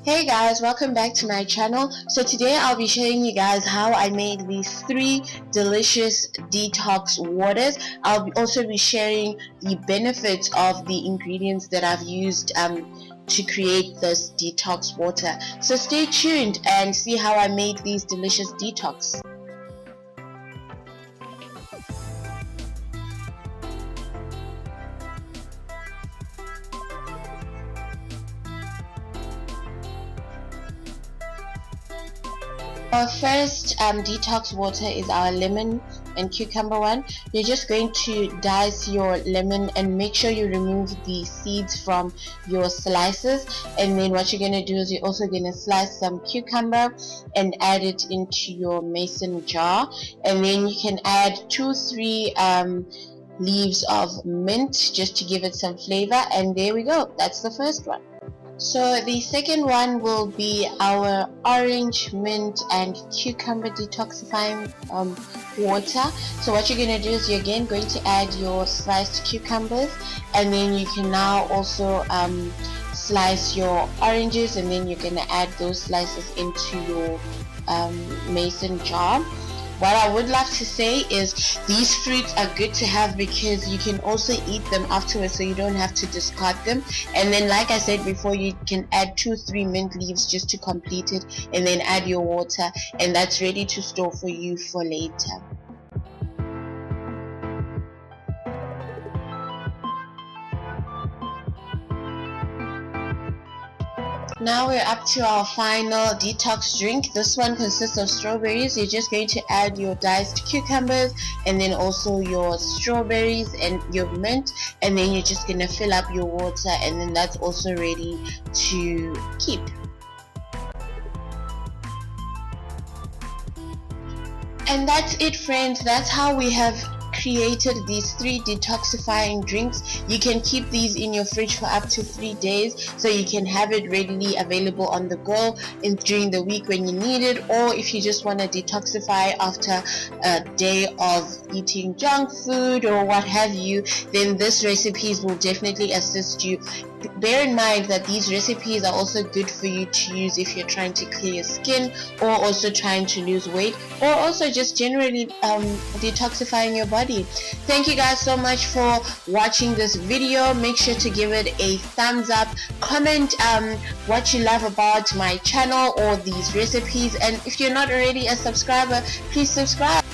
Hey guys, welcome back to my channel. So today I'll be showing you guys how I made these 3 delicious detox waters. I'll also be sharing the benefits of the ingredients that I've used to create this detox water. So stay tuned and see how I made these delicious detox. Our first detox water is our lemon and cucumber one. You're just going to dice your lemon and make sure you remove the seeds from your slices, and then what you're going to do is you're also going to slice some cucumber and add it into your mason jar, and then you can add 2-3 leaves of mint just to give it some flavor, and there we go. That's the first one. So the second one will be our orange, mint and cucumber detoxifying water. So what you're going to do is you're again going to add your sliced cucumbers, and then you can now also slice your oranges, and then you're going to add those slices into your mason jar. What I would love to say is these fruits are good to have because you can also eat them afterwards, so you don't have to discard them. And then, like I said before, you can add 2-3 mint leaves just to complete it, and then add your water, and that's ready to store for you for later. Now we're up to our final detox drink. This one consists of strawberries. You're just going to add your diced cucumbers and then also your strawberries and your mint, and then you're just going to fill up your water, and then that's also ready to keep. And that's it, friends. That's how we have created these 3 detoxifying drinks. You can keep these in your fridge for up to 3 days, so you can have it readily available on the go during the week when you need it, or if you just want to detoxify after a day of eating junk food or what have you, then these recipes will definitely assist you. Bear in mind that these recipes are also good for you to use if you're trying to clear your skin, or also trying to lose weight, or also just generally detoxifying your body. Thank you guys so much for watching this video. Make sure to give it a thumbs up, comment what you love about my channel or these recipes, and if you're not already a subscriber, please subscribe.